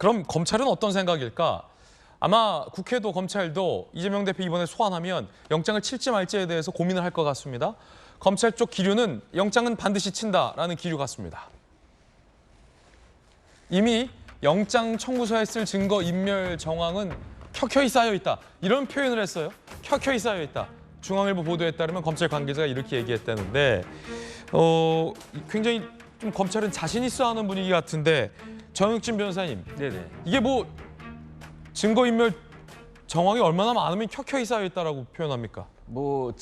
그럼 검찰은 어떤 생각일까? 아마 국회도 검찰도 이재명 대표 이번에 소환하면 영장을 칠지 말지에 대해서 고민을 할 것 같습니다. 검찰 쪽 기류는 영장은 반드시 친다라는 기류 같습니다. 이미 영장 청구서에 쓸 증거 인멸 정황은 켜켜이 쌓여 있다. 이런 표현을 했어요. 켜켜이 쌓여 있다. 중앙일보 보도에 따르면 검찰 관계자가 이렇게 얘기했다는데 굉장히 좀 검찰은 자신 있어 하는 분위기 같은데 정혁진 변호사님. 네네. 이게 뭐 증거인멸 정황이 얼마나 많으면 켜켜이 쌓여 있다라고 표현합니까? 뭐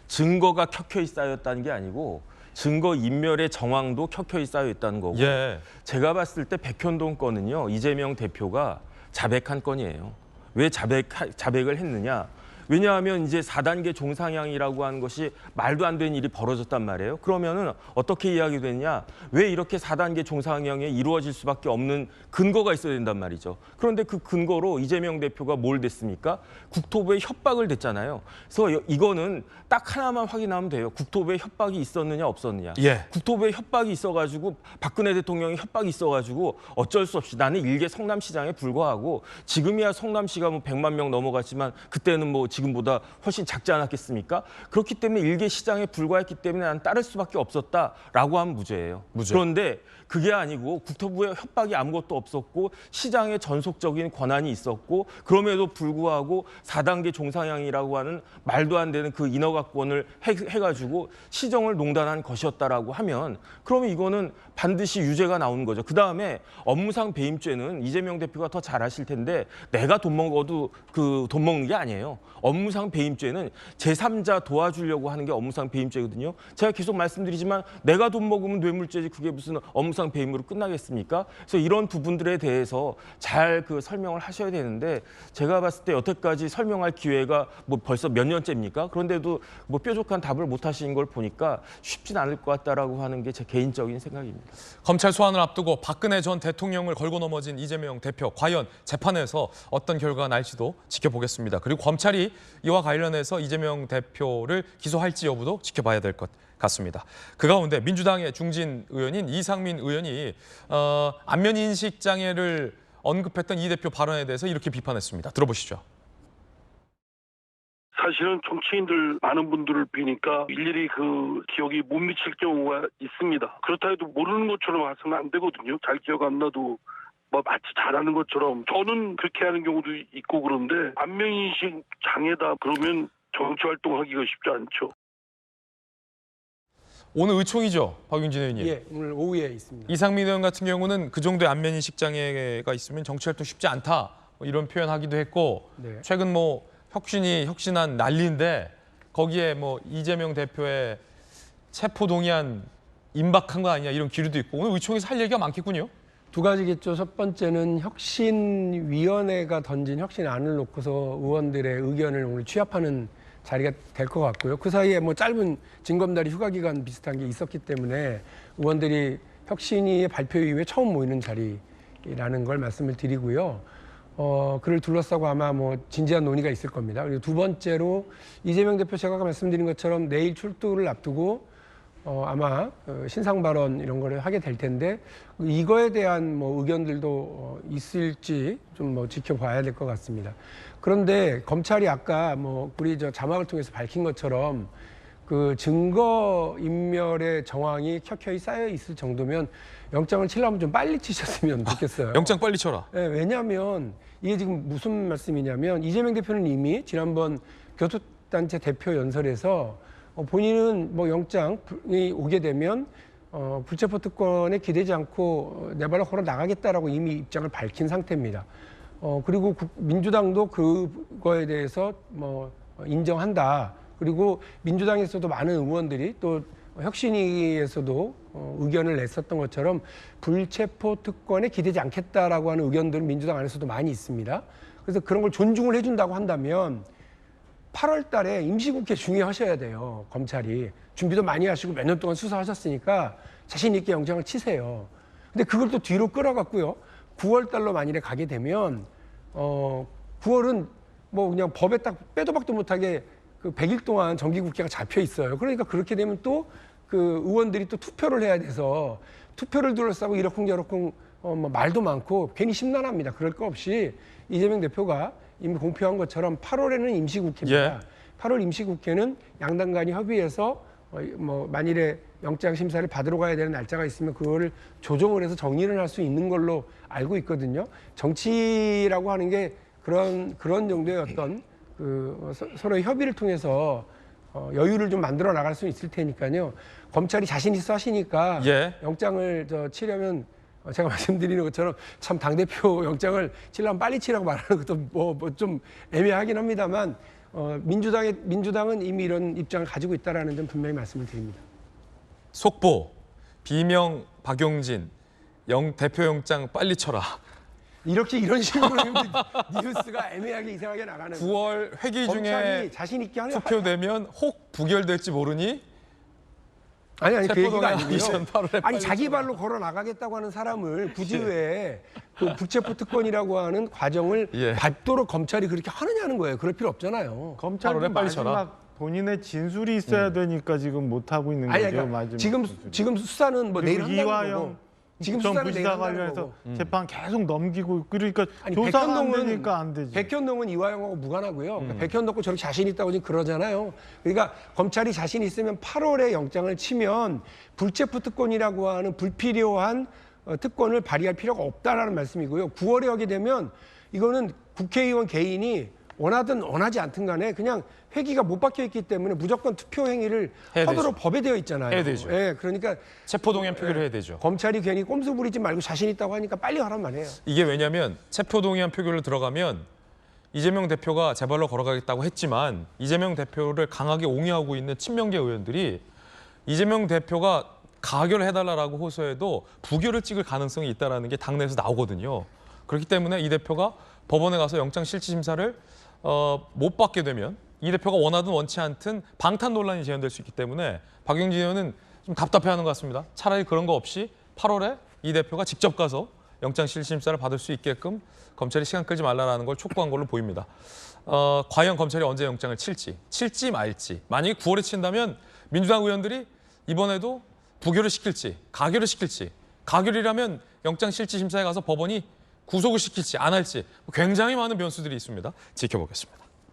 증거가 켜켜이 쌓였다는 게 아니고 증거 인멸의 정황도 켜켜이 쌓여 있다는 거고. 예. 제가 봤을 때 백현동 건은요. 이재명 대표가 자백한 건이에요. 왜 자백을 했느냐? 왜냐하면 이제 4단계 종상향이라고 하는 것이 말도 안 되는 일이 벌어졌단 말이에요. 그러면은 어떻게 이야기되느냐? 왜 이렇게 4단계 종상향이 이루어질 수밖에 없는 근거가 있어야 된단 말이죠. 그런데 그 근거로 이재명 대표가 뭘 댔습니까? 국토부에 협박을 댔잖아요. 그래서 이거는 딱 하나만 확인하면 돼요. 국토부에 협박이 있었느냐 없었느냐. 예. 국토부에 협박이 있어가지고 박근혜 대통령이 협박이 있어가지고 어쩔 수 없이 나는 일개 성남시장에 불과하고 지금이야 성남시가 뭐 100만 명 넘어갔지만 그때는 뭐 지금보다 훨씬 작지 않았겠습니까? 그렇기 때문에 일개 시장에 불과했기 때문에 난 따를 수밖에 없었다라고 하면 무죄예요. 무죄. 그런데 그게 아니고 국토부에 협박이 아무것도 없었고 시장에 전속적인 권한이 있었고 그럼에도 불구하고 4단계 종상향이라고 하는 말도 안 되는 그 인허가권을 해가지고 시정을 농단한 것이었다라고 하면 그러면 이거는 반드시 유죄가 나오는 거죠. 그다음에 업무상 배임죄는 이재명 대표가 더 잘 아실 텐데 내가 돈 먹어도 그 돈 먹는 게 아니에요. 업무상 배임죄는 제3자 도와주려고 하는 게 업무상 배임죄거든요. 제가 계속 말씀드리지만 내가 돈 먹으면 뇌물죄지 그게 무슨 업무상 배임으로 끝나겠습니까? 그래서 이런 부분들에 대해서 잘 그 설명을 하셔야 되는데 제가 봤을 때 여태까지 설명할 기회가 뭐 벌써 몇 년째입니까? 그런데도 뭐 뾰족한 답을 못 하신 걸 보니까 쉽진 않을 것 같다라고 하는 게 제 개인적인 생각입니다. 검찰 소환을 앞두고 박근혜 전 대통령을 걸고 넘어진 이재명 대표 과연 재판에서 어떤 결과가 날지도 지켜보겠습니다. 그리고 검찰이 이와 관련해서 이재명 대표를 기소할지 여부도 지켜봐야 될 것 같습니다. 그 가운데 민주당의 중진 의원인 이상민 의원이 안면 인식 장애를 언급했던 이 대표 발언에 대해서 이렇게 비판했습니다. 들어보시죠. 사실은 정치인들 많은 분들을 뵈니까 일일이 그 기억이 못 미칠 경우가 있습니다. 그렇다 해도 모르는 것처럼 해서는 안 되거든요. 잘 기억 안 나도 뭐 마치 잘하는 것처럼 저는 그렇게 하는 경우도 있고 그런데 안면인식 장애다 그러면 정치 활동하기가 쉽지 않죠. 오늘 의총이죠, 박윤진 의원님. 예, 오늘 오후에 있습니다. 이상민 의원 같은 경우는 그 정도의 안면인식 장애가 있으면 정치활동 쉽지 않다 뭐 이런 표현하기도 했고 네. 최근 뭐 혁신한 난리인데 거기에 뭐 이재명 대표의 체포동의안 임박한 거 아니냐 이런 기류도 있고 오늘 의총에서 할 얘기가 많겠군요. 두 가지겠죠. 첫 번째는 혁신위원회가 던진 혁신안을 놓고서 의원들의 의견을 오늘 취합하는 자리가 될 것 같고요. 그 사이에 뭐 짧은 징검다리 휴가 기간 비슷한 게 있었기 때문에 의원들이 혁신위의 발표 이후에 처음 모이는 자리라는 걸 말씀을 드리고요. 그를 둘러싸고 아마 뭐 진지한 논의가 있을 겁니다. 그리고 두 번째로 이재명 대표 제가 아까 말씀드린 것처럼 내일 출두를 앞두고 아마 신상 발언 이런 거를 하게 될 텐데 이거에 대한 뭐 의견들도 있을지 좀 뭐 지켜봐야 될 것 같습니다. 그런데 검찰이 아까 뭐 우리 저 자막을 통해서 밝힌 것처럼 그 증거 인멸의 정황이 켜켜이 쌓여 있을 정도면 영장을 치려면 좀 빨리 치셨으면 좋겠어요. 영장 빨리 쳐라. 네, 왜냐하면 이게 지금 무슨 말씀이냐면 이재명 대표는 이미 지난번 교섭단체 대표 연설에서 본인은 뭐 영장이 오게 되면 불체포 특권에 기대지 않고 내 발로 걸어 나가겠다라고 이미 입장을 밝힌 상태입니다. 그리고 민주당도 그거에 대해서 뭐 인정한다. 그리고 민주당에서도 많은 의원들이 또 혁신위에서도 의견을 냈었던 것처럼 불체포 특권에 기대지 않겠다라고 하는 의견들은 민주당 안에서도 많이 있습니다. 그래서 그런 걸 존중을 해준다고 한다면 8월 달에 임시국회 중요하셔야 돼요. 검찰이. 준비도 많이 하시고 몇 년 동안 수사하셨으니까 자신 있게 영장을 치세요. 근데 그걸 또 뒤로 끌어갔고요. 9월 달로 만일에 가게 되면 9월은 뭐 그냥 법에 딱 빼도 박도 못하게 그 100일 동안 정기국회가 잡혀 있어요. 그러니까 그렇게 되면 또 그 의원들이 또 투표를 해야 돼서 투표를 둘러싸고 이러쿵저러쿵 뭐 말도 많고 괜히 심란합니다. 그럴 거 없이 이재명 대표가 이미 공표한 것처럼 8월에는 임시국회입니다. 예. 8월 임시국회는 양당 간이 협의해서 뭐 만일에 영장 심사를 받으러 가야 되는 날짜가 있으면 그거를 조정을 해서 정리를 할 수 있는 걸로 알고 있거든요. 정치라고 하는 게 그런 정도의 어떤 서로의 협의를 통해서 여유를 좀 만들어 나갈 수 있을 테니까요. 검찰이 자신 있어 하시니까 예. 영장을 치려면 제가 말씀드리는 것처럼 참 당대표 영장을 치려면 빨리 치라고 말하는 것도 뭐 좀 애매하긴 합니다만 민주당은 이미 이런 입장을 가지고 있다라는 점 분명히 말씀을 드립니다. 속보 비명 박용진 대표 영장 빨리 쳐라. 이런 식으로 뉴스가 애매하게 이상하게 나가는 9월 회기 중에 검찰이 자신 있게 하는 투표되면 혹 부결될지 모르니 아니 그 얘기가 체포동의안 아니고요. 이전 8월에 아니 빨리 자기 쳐라. 발로 걸어 나가겠다고 하는 사람을 굳이 왜 그 불체포 특권이라고 하는 과정을 예. 밟도록 검찰이 그렇게 하느냐는 거예요. 그럴 필요 없잖아요. 검찰도 8월에 빨리 쳐라. 마지막 본인의 진술이 있어야 되니까 지금 못 하고 있는 아니 거죠. 그러니까 마지막 지금 수사는 뭐 내일 그리고 한다는 이화영 거고. 지금 전 수사는 내일 부지사 한다는 관련해서 거고. 재판 계속 넘기고 그러니까 아니, 조사가 안 되니까 안 되지. 백현동은 이화영하고 무관하고요. 그러니까 백현동도 저렇게 자신 있다고 지금 그러잖아요. 그러니까 검찰이 자신 있으면 8월에 영장을 치면 불체포 특권이라고 하는 불필요한 특권을 발휘할 필요가 없다라는 말씀이고요. 9월에 하게 되면 이거는 국회의원 개인이 원하든 원하지 않든 간에 그냥 회기가 못 박혀 있기 때문에 무조건 투표 행위를 해야 하도록 되죠. 법에 되어 있잖아요. 해야 되죠. 예, 그러니까 체포동의안 표기를 해야 되죠. 검찰이 괜히 꼼수 부리지 말고 자신 있다고 하니까 빨리 하란 말이에요. 이게 왜냐하면 체포동의안 표결을 들어가면 이재명 대표가 재발로 걸어가겠다고 했지만 이재명 대표를 강하게 옹호하고 있는 친명계 의원들이 이재명 대표가 가결을 해달라고 호소해도 부결을 찍을 가능성이 있다는 게 당내에서 나오거든요. 그렇기 때문에 이 대표가 법원에 가서 영장 실질 심사를 못 받게 되면 이 대표가 원하든 원치 않든 방탄 논란이 재현될 수 있기 때문에 박용진 의원은 좀 답답해하는 것 같습니다. 차라리 그런 거 없이 8월에 이 대표가 직접 가서 영장 실질 심사를 받을 수 있게끔 검찰이 시간 끌지 말라는 걸 촉구한 걸로 보입니다. 과연 검찰이 언제 영장을 칠지 말지. 만약에 9월에 친다면 민주당 의원들이 이번에도 부결을 시킬지 가결을 시킬지, 가결이라면 영장 실질 심사에 가서 법원이 구속을 시킬지 안 할지 굉장히 많은 변수들이 있습니다. 지켜보겠습니다.